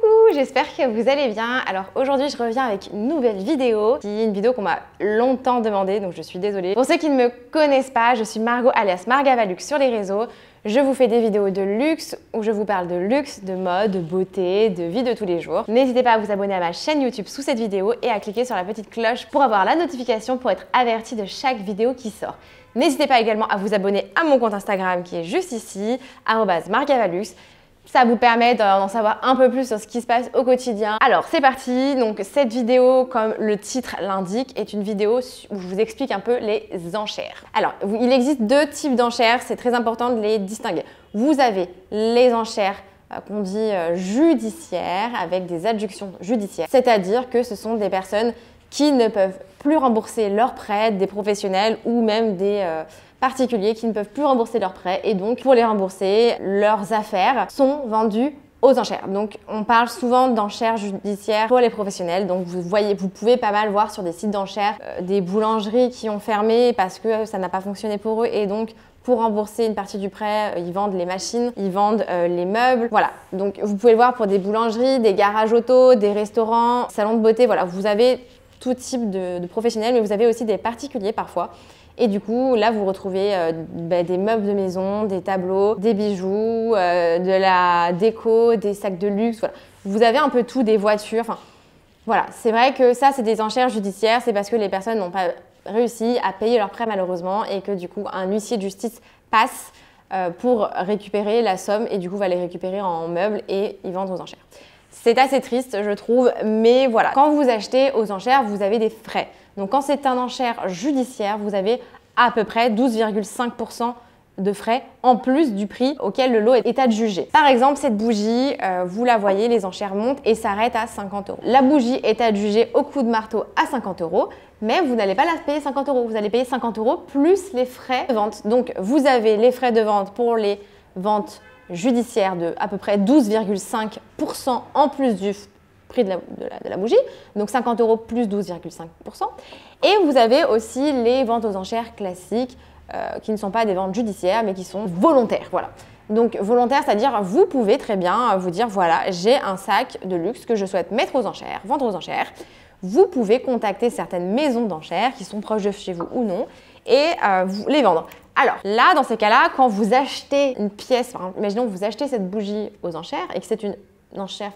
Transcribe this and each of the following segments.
Coucou, j'espère que vous allez bien. Alors aujourd'hui je reviens avec une nouvelle vidéo, une vidéo qu'on m'a longtemps demandé, donc je suis désolée. Pour ceux qui ne me connaissent pas, je suis Margot alias Margavalux sur les réseaux. Je vous fais des vidéos de luxe où je vous parle de luxe, de mode, de beauté, de vie de tous les jours. N'hésitez pas à vous abonner à ma chaîne YouTube sous cette vidéo et à cliquer sur la petite cloche pour avoir la notification pour être averti de chaque vidéo qui sort. N'hésitez pas également à vous abonner à mon compte Instagram qui est juste ici, @margavalux. Ça vous permet d'en savoir un peu plus sur ce qui se passe au quotidien. Alors c'est parti, donc cette vidéo, comme le titre l'indique, est une vidéo où je vous explique un peu les enchères. Alors il existe deux types d'enchères, c'est très important de les distinguer. Vous avez les enchères qu'on dit judiciaires, avec des adjunctions judiciaires, c'est-à-dire que ce sont des personnes qui ne peuvent plus rembourser leurs prêts, des professionnels ou même des particuliers qui ne peuvent plus rembourser leurs prêts et donc pour les rembourser, leurs affaires sont vendues aux enchères. Donc on parle souvent d'enchères judiciaires pour les professionnels. Donc vous pouvez pas mal voir sur des sites d'enchères des boulangeries qui ont fermé parce que ça n'a pas fonctionné pour eux et donc pour rembourser une partie du prêt, ils vendent les machines, ils vendent les meubles, voilà. Donc vous pouvez le voir pour des boulangeries, des garages auto, des restaurants, salons de beauté, voilà. Vous avez tout type de professionnels, mais vous avez aussi des particuliers parfois. Et du coup, là, vous retrouvez des meubles de maison, des tableaux, des bijoux, de la déco, des sacs de luxe, voilà. Vous avez un peu tout, des voitures, enfin, voilà. C'est vrai que ça, c'est des enchères judiciaires, c'est parce que les personnes n'ont pas réussi à payer leurs prêts malheureusement et que du coup, un huissier de justice passe pour récupérer la somme et du coup, va les récupérer en meubles et ils vendent aux enchères. C'est assez triste, je trouve, mais voilà. Quand vous achetez aux enchères, vous avez des frais. Donc, quand c'est un enchère judiciaire, vous avez à peu près 12,5% de frais en plus du prix auquel le lot est adjugé. Par exemple, cette bougie, vous la voyez, les enchères montent et s'arrêtent à 50 €. La bougie est adjugée au coup de marteau à 50 €, mais vous n'allez pas la payer 50 €. Vous allez payer 50 € plus les frais de vente. Donc, vous avez les frais de vente pour les ventes judiciaire de à peu près 12,5% en plus du prix de la bougie, donc 50 € plus 12,5%. Et vous avez aussi les ventes aux enchères classiques qui ne sont pas des ventes judiciaires mais qui sont volontaires. Voilà. Donc volontaire, c'est-à-dire vous pouvez très bien vous dire voilà, j'ai un sac de luxe que je souhaite mettre aux enchères, vendre aux enchères. Vous pouvez contacter certaines maisons d'enchères qui sont proches de chez vous ou non et vous les vendre. Alors là, dans ces cas-là, quand vous achetez une pièce, par exemple, imaginons que vous achetez cette bougie aux enchères et que c'est une enchère,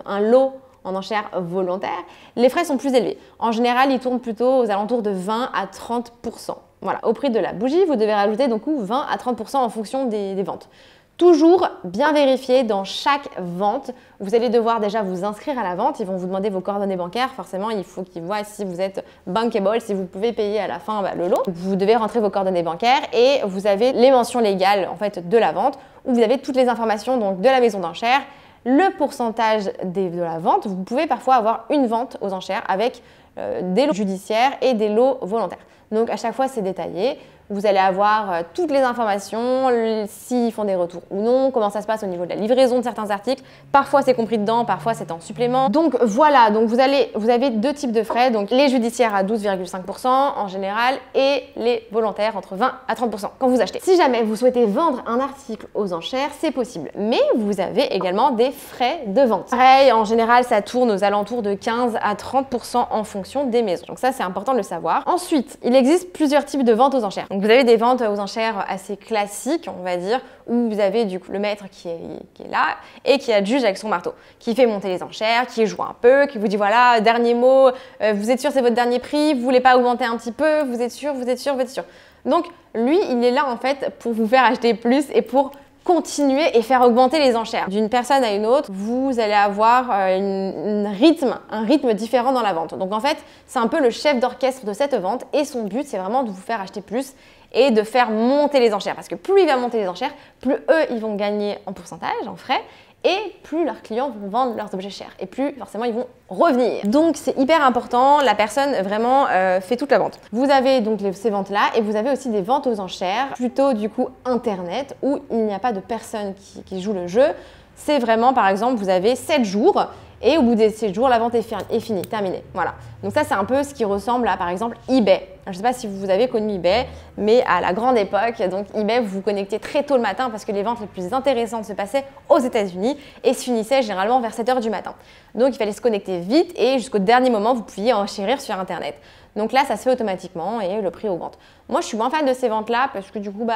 un lot en enchères volontaire, les frais sont plus élevés. En général, ils tournent plutôt aux alentours de 20 à 30%. Voilà, au prix de la bougie, vous devez rajouter donc 20 à 30% en fonction des ventes. Toujours bien vérifier dans chaque vente. Vous allez devoir déjà vous inscrire à la vente. Ils vont vous demander vos coordonnées bancaires. Forcément, il faut qu'ils voient si vous êtes bankable, si vous pouvez payer à la fin le lot. Vous devez rentrer vos coordonnées bancaires et vous avez les mentions légales en fait, de la vente où vous avez toutes les informations donc, de la maison d'enchères, le pourcentage de la vente. Vous pouvez parfois avoir une vente aux enchères avec des lots judiciaires et des lots volontaires. Donc à chaque fois, c'est détaillé. Vous allez avoir toutes les informations, s'ils font des retours ou non, comment ça se passe au niveau de la livraison de certains articles. Parfois, c'est compris dedans, parfois, c'est en supplément. Donc voilà, donc vous avez deux types de frais. Donc les judiciaires à 12,5% en général et les volontaires entre 20 à 30% quand vous achetez. Si jamais vous souhaitez vendre un article aux enchères, c'est possible. Mais vous avez également des frais de vente. Pareil, en général, ça tourne aux alentours de 15 à 30% en fonction des maisons. Donc ça, c'est important de le savoir. Ensuite, il existe plusieurs types de ventes aux enchères. Donc, vous avez des ventes aux enchères assez classiques, on va dire, où vous avez du coup le maître qui est là et qui adjuge avec son marteau, qui fait monter les enchères, qui joue un peu, qui vous dit voilà, dernier mot, vous êtes sûr c'est votre dernier prix, vous voulez pas augmenter un petit peu, vous êtes sûr, vous êtes sûr, vous êtes sûr. Donc lui, il est là en fait pour vous faire acheter plus et pour continuer et faire augmenter les enchères. D'une personne à une autre, vous allez avoir un rythme différent dans la vente. Donc en fait, c'est un peu le chef d'orchestre de cette vente et son but, c'est vraiment de vous faire acheter plus et de faire monter les enchères. Parce que plus il va monter les enchères, plus eux, ils vont gagner en pourcentage, en frais, et plus leurs clients vont vendre leurs objets chers et plus forcément ils vont revenir. Donc c'est hyper important, la personne vraiment fait toute la vente. Vous avez donc ces ventes-là et vous avez aussi des ventes aux enchères, plutôt du coup internet où il n'y a pas de personne qui joue le jeu. C'est vraiment par exemple vous avez 7 jours et au bout de 7 jours la vente est finie, terminée. Voilà. Donc ça c'est un peu ce qui ressemble à par exemple eBay. Je ne sais pas si vous avez connu eBay, mais à la grande époque, donc eBay, vous vous connectiez très tôt le matin parce que les ventes les plus intéressantes se passaient aux États-Unis et se finissaient généralement vers 7 h du matin. Donc il fallait se connecter vite et jusqu'au dernier moment, vous pouviez enchérir sur Internet. Donc là, ça se fait automatiquement et le prix augmente. Moi, je suis moins fan de ces ventes-là parce que du coup,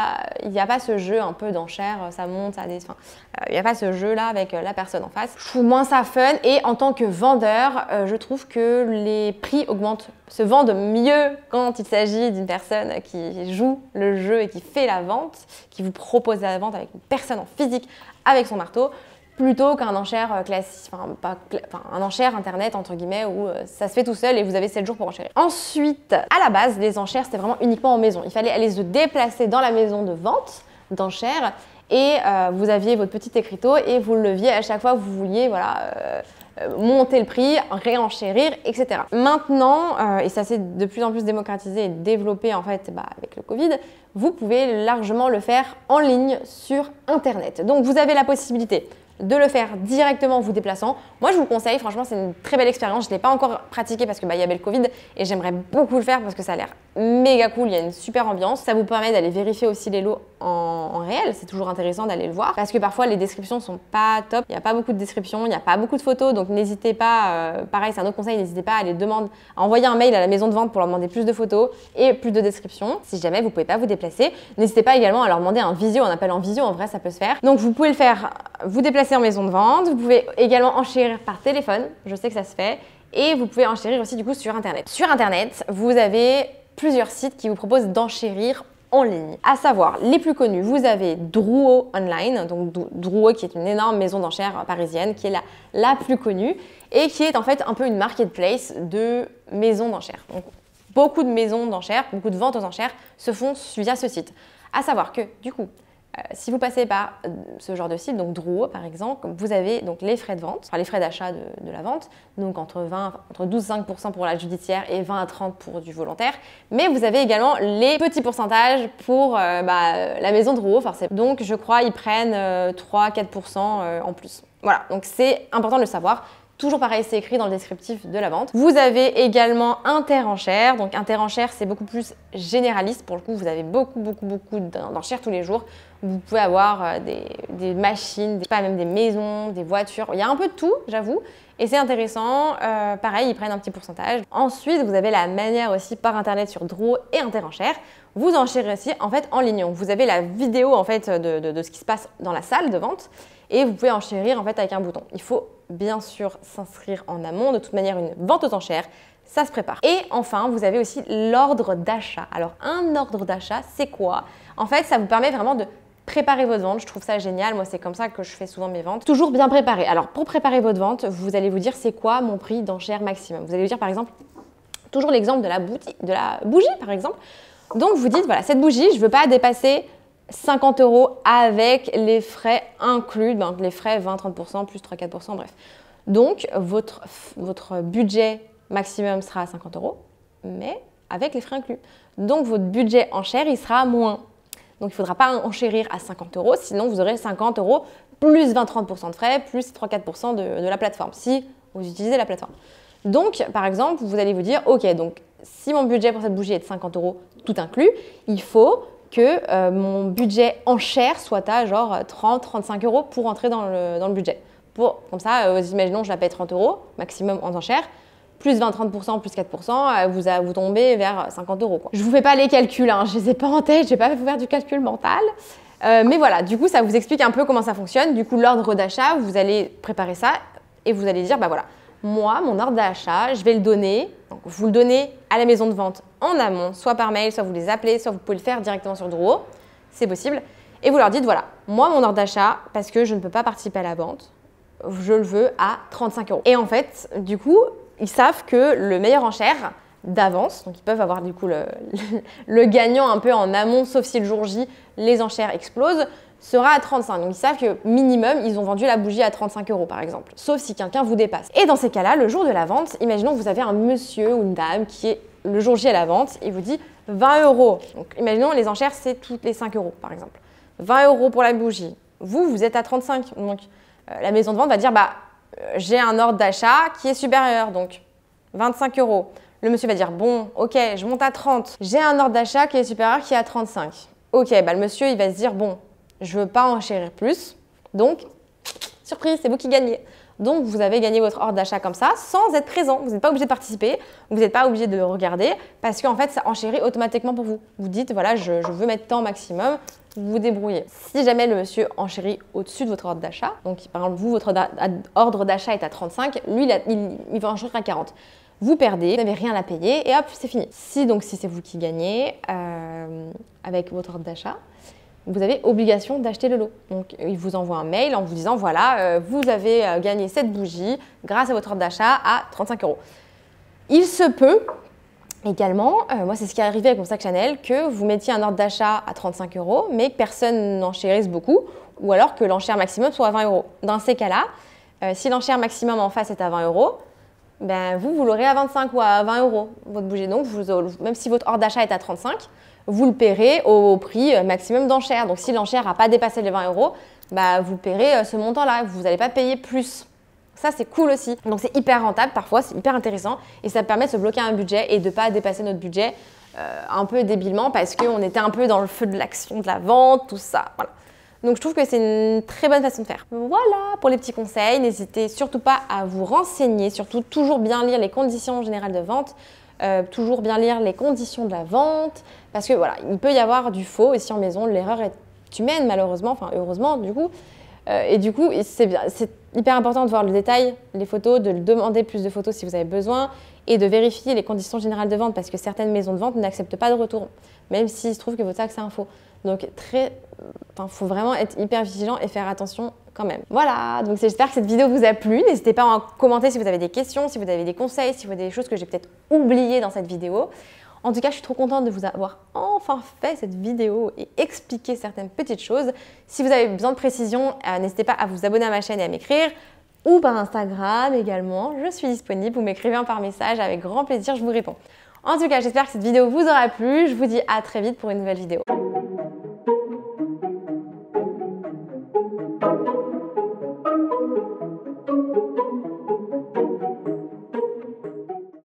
il n'y a pas ce jeu un peu d'enchères, ça monte, ça descend. Il n'y a pas ce jeu-là avec la personne en face. Je trouve moins ça fun et en tant que vendeur, je trouve que les prix augmentent, se vendent mieux quand il s'agit d'une personne qui joue le jeu et qui fait la vente, qui vous propose la vente avec une personne en physique avec son marteau, plutôt qu'un enchère classique, un enchère internet entre guillemets où ça se fait tout seul et vous avez 7 jours pour enchérir. Ensuite, à la base, les enchères c'était vraiment uniquement en maison. Il fallait aller se déplacer dans la maison de vente d'enchères et vous aviez votre petit écriteau et vous le leviez à chaque fois que vous vouliez monter le prix, réenchérir, etc. Maintenant, et ça s'est de plus en plus démocratisé et développé en fait avec le Covid, vous pouvez largement le faire en ligne sur Internet. Donc vous avez la possibilité de le faire directement en vous déplaçant. Moi, je vous le conseille, franchement, c'est une très belle expérience. Je ne l'ai pas encore pratiqué parce que y avait le Covid et j'aimerais beaucoup le faire parce que ça a l'air méga cool, il y a une super ambiance. Ça vous permet d'aller vérifier aussi les lots en réel, c'est toujours intéressant d'aller le voir parce que parfois les descriptions sont pas top, il n'y a pas beaucoup de descriptions, il n'y a pas beaucoup de photos, donc n'hésitez pas, pareil c'est un autre conseil, n'hésitez pas à envoyer un mail à la maison de vente pour leur demander plus de photos et plus de descriptions. Si jamais vous ne pouvez pas vous déplacer, n'hésitez pas également à leur demander un appel en visio, en vrai ça peut se faire. Donc vous pouvez le faire, vous déplacer en maison de vente, vous pouvez également enchérir par téléphone, je sais que ça se fait, et vous pouvez enchérir aussi du coup sur Internet. Sur Internet, vous avez plusieurs sites qui vous proposent d'enchérir en ligne. À savoir, les plus connus, vous avez Drouot Online, donc Drouot qui est une énorme maison d'enchères parisienne, qui est la plus connue et qui est en fait un peu une marketplace de maisons d'enchères. Donc beaucoup de maisons d'enchères, beaucoup de ventes aux enchères se font via ce site. À savoir que du coup, si vous passez par ce genre de site, donc Drouot par exemple, vous avez donc les frais de vente, enfin les frais d'achat de la vente, donc entre 12,5% pour la judiciaire et 20 à 30% pour du volontaire. Mais vous avez également les petits pourcentages pour la maison Drouot, forcément. Donc je crois ils prennent 3-4% en plus. Voilà, donc c'est important de le savoir. Toujours pareil, c'est écrit dans le descriptif de la vente. Vous avez également Interenchères. Donc Interenchères, c'est beaucoup plus généraliste. Pour le coup, vous avez beaucoup d'enchères tous les jours. Vous pouvez avoir des machines, même des maisons, des voitures. Il y a un peu de tout, j'avoue. Et c'est intéressant. Pareil, ils prennent un petit pourcentage. Ensuite, vous avez la manière aussi par Internet sur Drouot et Interenchères. Vous enchérez aussi en fait en ligne. Vous avez la vidéo en fait de ce qui se passe dans la salle de vente et vous pouvez enchérir en fait avec un bouton. Il faut bien sûr s'inscrire en amont. De toute manière, une vente aux enchères, ça se prépare. Et enfin, vous avez aussi l'ordre d'achat. Alors, un ordre d'achat, c'est quoi? En fait, ça vous permet vraiment de préparer votre vente. Je trouve ça génial. Moi, c'est comme ça que je fais souvent mes ventes. Toujours bien préparé. Alors, pour préparer votre vente, vous allez vous dire c'est quoi mon prix d'enchère maximum. Vous allez vous dire par exemple, toujours l'exemple de la bougie par exemple. Donc, vous dites voilà, cette bougie, je ne veux pas dépasser 50 € avec les frais inclus, donc les frais 20-30%, plus 3-4%, bref. Donc, votre budget maximum sera à 50 €, mais avec les frais inclus. Donc, votre budget enchère, il sera moins. Donc, il ne faudra pas enchérir à 50 €, sinon vous aurez 50 € plus 20-30% de frais, plus 3-4% de la plateforme, si vous utilisez la plateforme. Donc, par exemple, vous allez vous dire, ok, donc si mon budget pour cette bougie est de 50 € tout inclus, il faut que mon budget enchère soit à genre 30-35 € pour entrer dans le budget. Comme ça, imaginons je la paye 30 € maximum en enchère, plus 20-30%, plus 4%, vous tombez vers 50 €. Je ne vous fais pas les calculs, hein, je ne les ai pas en tête, je ne vais pas vous faire du calcul mental. Mais voilà, du coup, ça vous explique un peu comment ça fonctionne. Du coup, l'ordre d'achat, vous allez préparer ça et vous allez dire, bah voilà, moi, mon ordre d'achat, je vais le donner. Donc, vous le donnez à la maison de vente en amont, soit par mail, soit vous les appelez, soit vous pouvez le faire directement sur Drouot. C'est possible. Et vous leur dites, voilà, moi, mon ordre d'achat, parce que je ne peux pas participer à la vente, je le veux à 35 €. Et en fait, du coup, ils savent que le meilleur enchère d'avance, donc ils peuvent avoir du coup le gagnant un peu en amont, sauf si le jour J, les enchères explosent, sera à 35. Donc ils savent que minimum, ils ont vendu la bougie à 35 € par exemple, sauf si quelqu'un vous dépasse. Et dans ces cas-là, le jour de la vente, imaginons que vous avez un monsieur ou une dame qui est le jour J à la vente, il vous dit 20 €. Donc imaginons les enchères, c'est toutes les 5 € par exemple. 20 € pour la bougie. Vous êtes à 35. Donc la maison de vente va dire, j'ai un ordre d'achat qui est supérieur, donc 25 €. Le monsieur va dire, bon, ok, je monte à 30. J'ai un ordre d'achat qui est supérieur, qui est à 35. Ok, bah le monsieur, il va se dire, bon, je veux pas enchérir plus. Donc, surprise, c'est vous qui gagnez. Donc, vous avez gagné votre ordre d'achat comme ça, sans être présent. Vous n'êtes pas obligé de participer, vous n'êtes pas obligé de regarder, parce qu'en fait, ça enchérit automatiquement pour vous. Vous dites, voilà, je veux mettre tant maximum, vous vous débrouillez. Si jamais le monsieur enchérit au-dessus de votre ordre d'achat, donc par exemple, vous, votre ordre d'achat est à 35, lui, il va enchérir à 40. Vous perdez, vous n'avez rien à payer et hop, c'est fini. Si c'est vous qui gagnez avec votre ordre d'achat, vous avez obligation d'acheter le lot. Donc, il vous envoie un mail en vous disant, voilà, vous avez gagné cette bougie grâce à votre ordre d'achat à 35 €. Il se peut également, moi c'est ce qui est arrivé avec mon sac Chanel, que vous mettiez un ordre d'achat à 35 €, mais que personne n'enchérisse beaucoup, ou alors que l'enchère maximum soit à 20 €. Dans ces cas-là, si l'enchère maximum en face est à 20 €, ben vous l'aurez à 25 ou à 20 €, votre bougie. Donc, même si votre ordre d'achat est à 35, vous le paierez au prix maximum d'enchère. Donc, si l'enchère n'a pas dépassé les 20 €, bah, vous paierez ce montant-là. Vous n'allez pas payer plus. Ça, c'est cool aussi. Donc, c'est hyper rentable parfois, c'est hyper intéressant. Et ça permet de se bloquer un budget et de ne pas dépasser notre budget un peu débilement parce qu'on était un peu dans le feu de l'action, de la vente, tout ça. Voilà. Donc, je trouve que c'est une très bonne façon de faire. Voilà pour les petits conseils. N'hésitez surtout pas à vous renseigner, surtout toujours bien lire les conditions générales de vente, toujours bien lire les conditions de la vente, parce que voilà, il peut y avoir du faux ici en maison. L'erreur est humaine malheureusement, enfin heureusement du coup. Et du coup, c'est hyper important de voir le détail, les photos, de demander plus de photos si vous avez besoin et de vérifier les conditions générales de vente parce que certaines maisons de vente n'acceptent pas de retour, même s'il se trouve que votre sac c'est un faux. Donc, faut vraiment être hyper vigilant et faire attention quand même. Voilà, donc j'espère que cette vidéo vous a plu. N'hésitez pas à en commenter si vous avez des questions, si vous avez des conseils, si vous avez des choses que j'ai peut-être oubliées dans cette vidéo. En tout cas, je suis trop contente de vous avoir enfin fait cette vidéo et expliqué certaines petites choses. Si vous avez besoin de précision, n'hésitez pas à vous abonner à ma chaîne et à m'écrire ou par Instagram également. Je suis disponible, vous m'écrivez par message, avec grand plaisir, je vous réponds. En tout cas, j'espère que cette vidéo vous aura plu. Je vous dis à très vite pour une nouvelle vidéo.